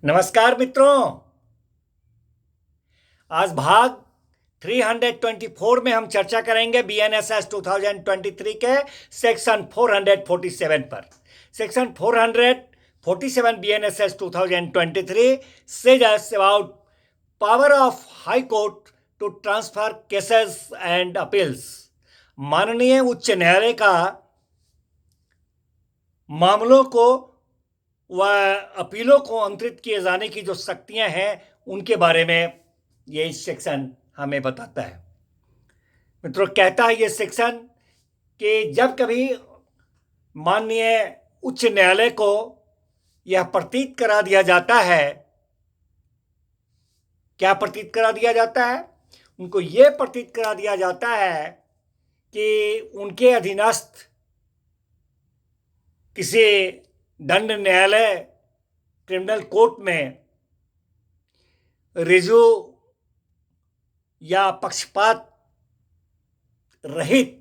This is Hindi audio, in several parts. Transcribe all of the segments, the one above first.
नमस्कार मित्रों। आज भाग 324 में हम चर्चा करेंगे बीएनएसएस 2023 के सेक्शन 447 पर। Section 447 BNSS 2023 says about power of High Court to transfer cases and appeals। माननीय उच्च न्यायालय का मामलों को व अपीलों को अंतरित किए जाने की जो शक्तियां हैं उनके बारे में ये सेक्शन हमें बताता है। मित्रों, कहता है ये सेक्शन कि जब कभी माननीय उच्च न्यायालय को यह प्रतीत करा दिया जाता है, क्या प्रतीत करा दिया जाता है? उनको ये प्रतीत करा दिया जाता है कि उनके अधीनस्थ किसी दंड न्यायालय क्रिमिनल कोर्ट में रिजू या पक्षपात रहित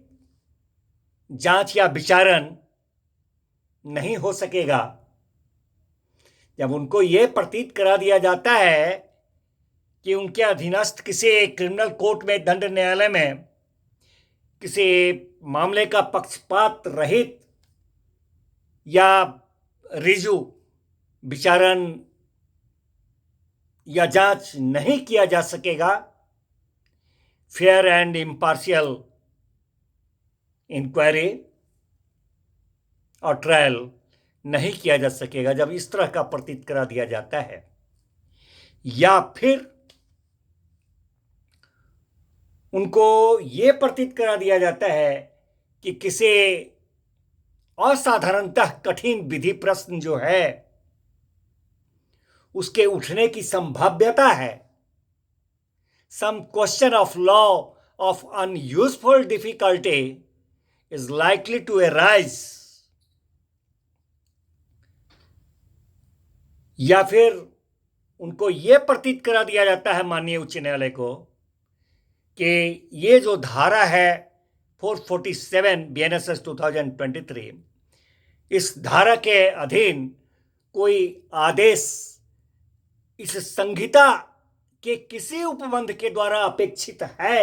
जांच या विचारण नहीं हो सकेगा। जब उनको यह प्रतीत करा दिया जाता है कि उनके अधीनस्थ किसी क्रिमिनल कोर्ट में दंड न्यायालय में किसी मामले का पक्षपात रहित या रिजू विचारण या जांच नहीं किया जा सकेगा, फेयर एंड इम्पार्शियल इंक्वायरी और ट्रायल नहीं किया जा सकेगा, जब इस तरह का प्रतीत करा दिया जाता है, या फिर उनको ये प्रतीत करा दिया जाता है कि किसी असाधारणतः कठिन विधि प्रश्न जो है उसके उठने की संभाव्यता है, some question of law of unusual difficulty is likely to arise, या फिर उनको यह प्रतीत करा दिया जाता है माननीय उच्च न्यायालय को कि ये जो धारा है 447 बीएनएसएस 2023, इस धारा के अधीन कोई आदेश इस संहिता के किसी उपबंध के द्वारा अपेक्षित है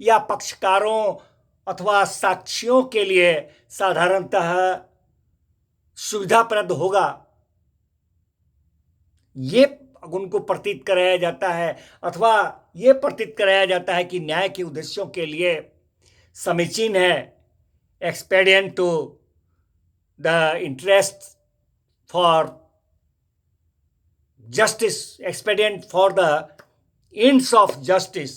या पक्षकारों अथवा साक्षियों के लिए साधारणतः सुविधाप्रद होगा, ये उनको प्रतीत कराया जाता है, अथवा ये प्रतीत कराया जाता है कि न्याय के उद्देश्यों के लिए समीचीन है, expedient to the interest for justice, expedient for the ends of justice,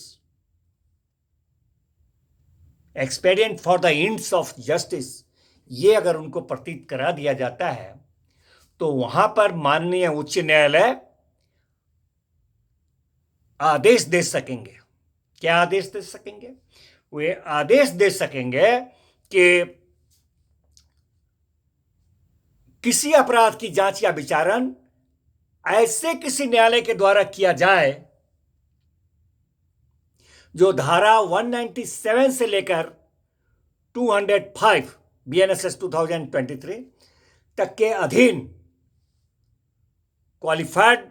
expedient for the ends of justice, ये अगर उनको प्रतीत करा दिया जाता है तो वहां पर माननीय उच्च न्यायालय आदेश दे सकेंगे। क्या आदेश दे सकेंगे? वे आदेश दे सकेंगे कि किसी अपराध की जांच या विचारण ऐसे किसी न्यायालय के द्वारा किया जाए जो धारा 197 से लेकर 205 बीएनएसएस 2023 तक के अधीन क्वालिफाइड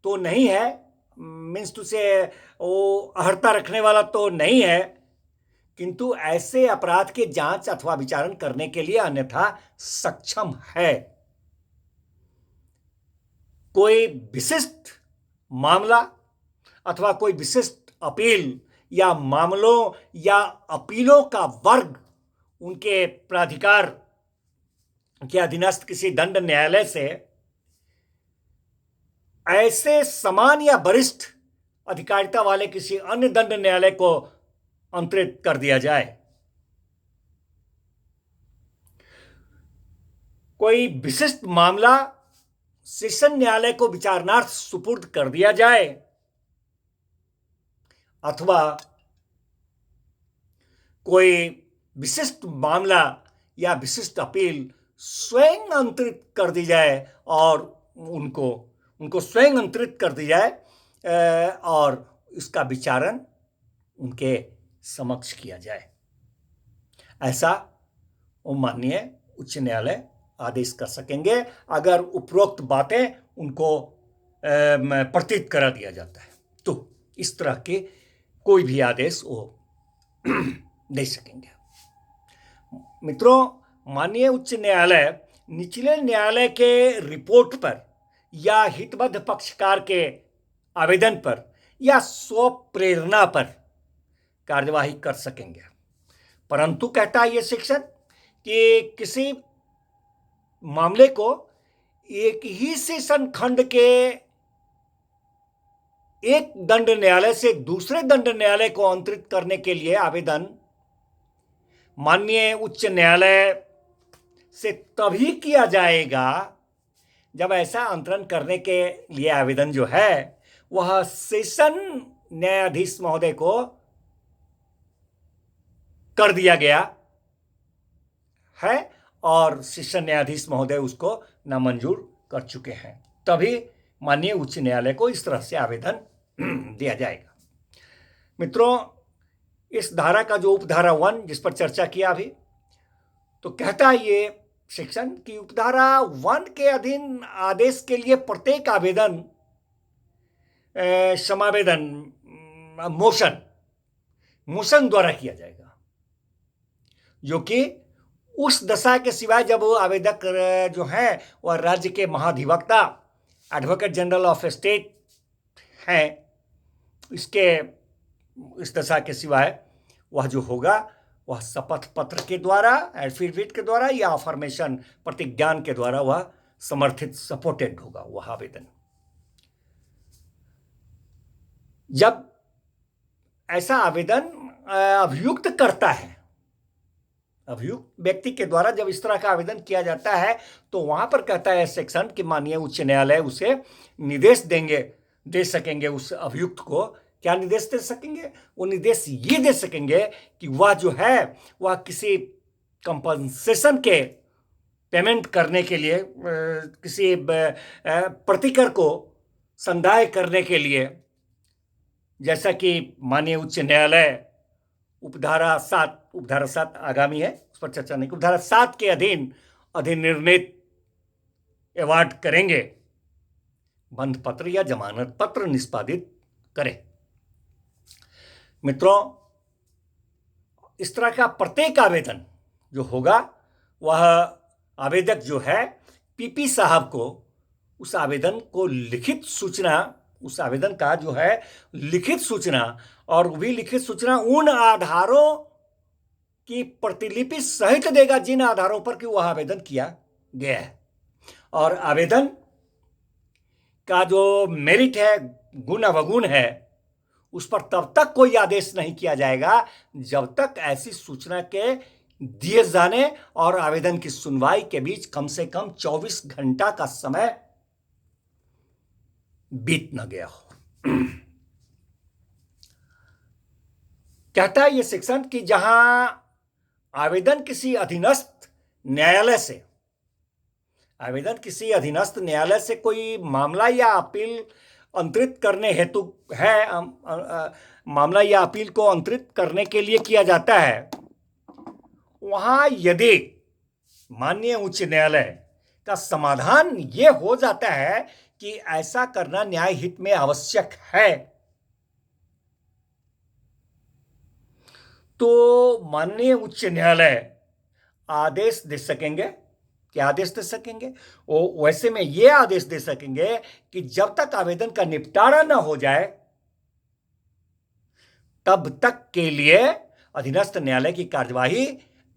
तो नहीं है, मीन्स टू से वो अहर्ता रखने वाला तो नहीं है, किंतु ऐसे अपराध के जांच अथवा विचारण करने के लिए अन्यथा सक्षम है। कोई विशिष्ट मामला अथवा कोई विशिष्ट अपील या मामलों या अपीलों का वर्ग उनके प्राधिकार के अधीनस्थ किसी दंड न्यायालय से ऐसे समान या वरिष्ठ अधिकारिता वाले किसी अन्य दंड न्यायालय को अंतरित कर दिया जाए। कोई विशिष्ट मामला सेशन न्यायालय को विचारणार्थ सुपुर्द कर दिया जाए, अथवा कोई विशिष्ट मामला या विशिष्ट अपील स्वयं अंतरित कर दी जाए और उनको स्वयं अंतरित कर दी जाए और इसका विचारण उनके समक्ष किया जाए। ऐसा वो माननीय उच्च न्यायालय आदेश कर सकेंगे अगर उपरोक्त बातें उनको प्रतीत करा दिया जाता है, तो इस तरह के कोई भी आदेश वो दे सकेंगे। मित्रों, माननीय उच्च न्यायालय निचले न्यायालय के रिपोर्ट पर या हितबद्ध पक्षकार के आवेदन पर या स्व प्रेरणा पर कार्यवाही कर सकेंगे, परंतु कहता है यह सेक्शन कि किसी मामले को एक ही सेशन खंड के एक दंड न्यायालय से दूसरे दंड न्यायालय को अंतरित करने के लिए आवेदन माननीय उच्च न्यायालय से तभी किया जाएगा जब ऐसा अंतरण करने के लिए आवेदन जो है वह सेशन न्यायाधीश महोदय को कर दिया गया है और सेशन न्यायाधीश महोदय उसको नामंजूर कर चुके हैं, तभी माननीय उच्च न्यायालय को इस तरह से आवेदन दिया जाएगा। मित्रों, इस धारा का जो उपधारा 1 जिस पर चर्चा किया अभी, तो कहता है ये सेक्शन कि उपधारा 1 के अधीन आदेश के लिए प्रत्येक आवेदन समावेदन मोशन द्वारा किया जाएगा, जो कि उस दशा के सिवाय जब वो आवेदक जो है वह राज्य के महाधिवक्ता एडवोकेट जनरल ऑफ स्टेट हैं, इस दशा के सिवाय वह जो होगा वह शपथ पत्र के द्वारा, एफिडेविट के द्वारा या अफर्मेशन प्रतिज्ञान के द्वारा वह समर्थित सपोर्टेड होगा वह आवेदन। जब ऐसा आवेदन अभियुक्त करता है, अभियुक्त व्यक्ति के द्वारा जब इस तरह का आवेदन किया जाता है, तो वहां पर कहता है सेक्शन कि माननीय उच्च न्यायालय उसे निर्देश दे सकेंगे। उस अभियुक्त को क्या निर्देश दे सकेंगे? वो निर्देश ये दे सकेंगे कि वह जो है वह किसी कंपनसेशन के पेमेंट करने के लिए, किसी प्रतिकर को संदाय करने के लिए, जैसा कि माननीय उच्च न्यायालय उपधारा 7 आगामी है, उस पर चर्चा नहीं, उपधारा 7 के अधीन अधिनिर्णित अवार्ड करेंगे, बंध पत्र या जमानत पत्र निष्पादित करें। मित्रों, इस तरह का प्रत्येक आवेदन जो होगा वह आवेदक जो है पीपी साहब को उस आवेदन को लिखित सूचना, उस आवेदन का जो है लिखित सूचना, और भी लिखित सूचना उन आधारों की प्रतिलिपि सहित देगा जिन आधारों पर कि वह आवेदन किया गया है। और आवेदन का जो मेरिट है, गुण अवगुण है, उस पर तब तक कोई आदेश नहीं किया जाएगा जब तक ऐसी सूचना के दिए जाने और आवेदन की सुनवाई के बीच कम से कम 24 घंटा का समय बीत न गया हो। कहता है यह सेक्शन कि जहां आवेदन किसी अधीनस्थ न्यायालय से कोई मामला या अपील अंतरित करने हेतु है, मामला या अपील को अंतरित करने के लिए किया जाता है, वहां यदि माननीय उच्च न्यायालय का समाधान यह हो जाता है कि ऐसा करना न्याय हित में आवश्यक है, तो माननीय उच्च न्यायालय आदेश दे सकेंगे। क्या आदेश दे सकेंगे? वो वैसे में ये आदेश दे सकेंगे कि जब तक आवेदन का निपटारा न हो जाए तब तक के लिए अधीनस्थ न्यायालय की कार्यवाही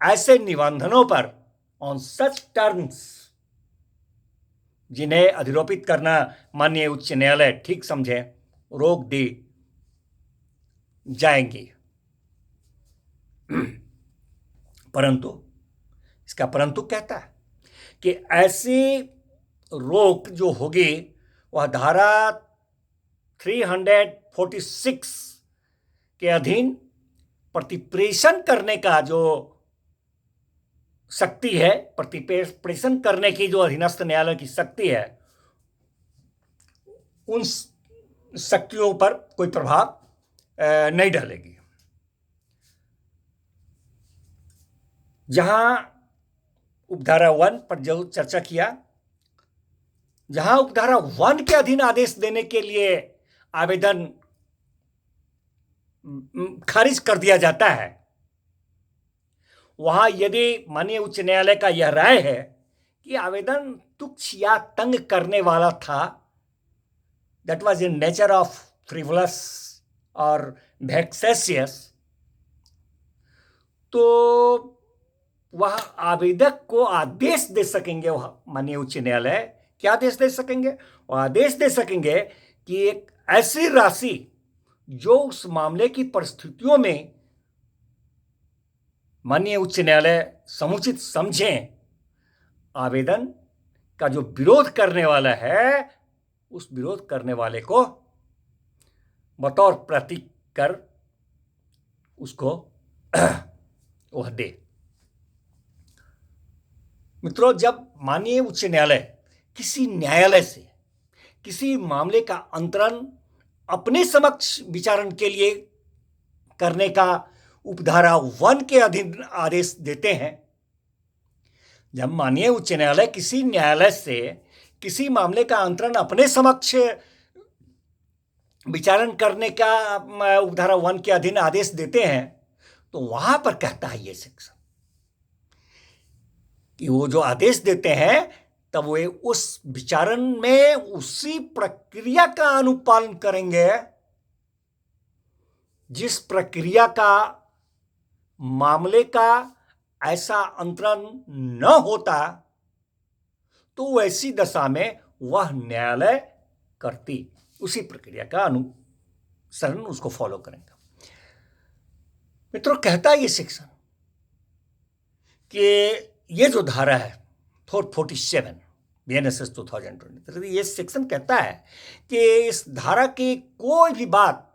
ऐसे निबंधनों पर ऑन सच टर्म्स जिन्हें अधिरोपित करना माननीय उच्च न्यायालय ठीक समझे रोक दी जाएंगी। परंतु इसका परंतु कहता है कि ऐसी रोक जो होगी वह धारा 346 के अधीन प्रतिप्रेषण करने का जो शक्ति है, प्रतिप्रेषण करने की जो अधीनस्थ न्यायालय की शक्ति है, उन शक्तियों पर कोई प्रभाव नहीं डालेगी। जहां उपधारा 1 पर जो चर्चा किया, जहां उपधारा 1 के अधीन आदेश देने के लिए आवेदन खारिज कर दिया जाता है, वहां यदि माननीय उच्च न्यायालय का यह राय है कि आवेदन तुच्छ या तंग करने वाला था, that was in nature of frivolous और वेक्सेशियस, तो वह आवेदक को आदेश दे सकेंगे, वह माननीय उच्च न्यायालय क्या आदेश दे सकेंगे? वह आदेश दे सकेंगे कि एक ऐसी राशि जो उस मामले की परिस्थितियों में माननीय उच्च न्यायालय समुचित समझें, आवेदन का जो विरोध करने वाला है उस विरोध करने वाले को बतौर प्रतीक कर उसको वह दे। मित्रों, जब माननीय उच्च न्यायालय किसी न्यायालय से किसी मामले का अंतरण अपने समक्ष विचारण के लिए करने का उपधारा 1 के अधीन आदेश देते हैं, जब माननीय उच्च न्यायालय किसी न्यायालय से किसी मामले का अंतरण अपने समक्ष विचारण करने का उपधारा 1 के अधीन आदेश देते हैं, तो वहां पर कहता है ये सेक्शन कि वो जो आदेश देते हैं तब वे उस विचारण में उसी प्रक्रिया का अनुपालन करेंगे जिस प्रक्रिया का मामले का ऐसा अंतरण न होता, तो वैसी दशा में वह न्यायालय करती उसी प्रक्रिया का अनुसरण उसको फॉलो करेंगे। मित्रों, कहता है ये सेक्शन कि ये जो धारा है 447 BNSS 2023, ये सेक्शन कहता है कि इस धारा की कोई भी बात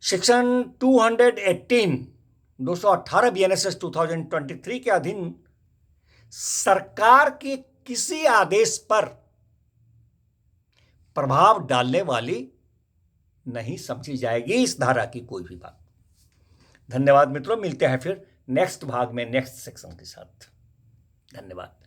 सेक्शन 218 BNSS 2023 के अधीन सरकार के किसी आदेश पर प्रभाव डालने वाली नहीं समझी जाएगी, इस धारा की कोई भी बात। धन्यवाद मित्रों, मिलते हैं फिर नेक्स्ट भाग में नेक्स्ट सेक्शन के साथ। धन्यवाद।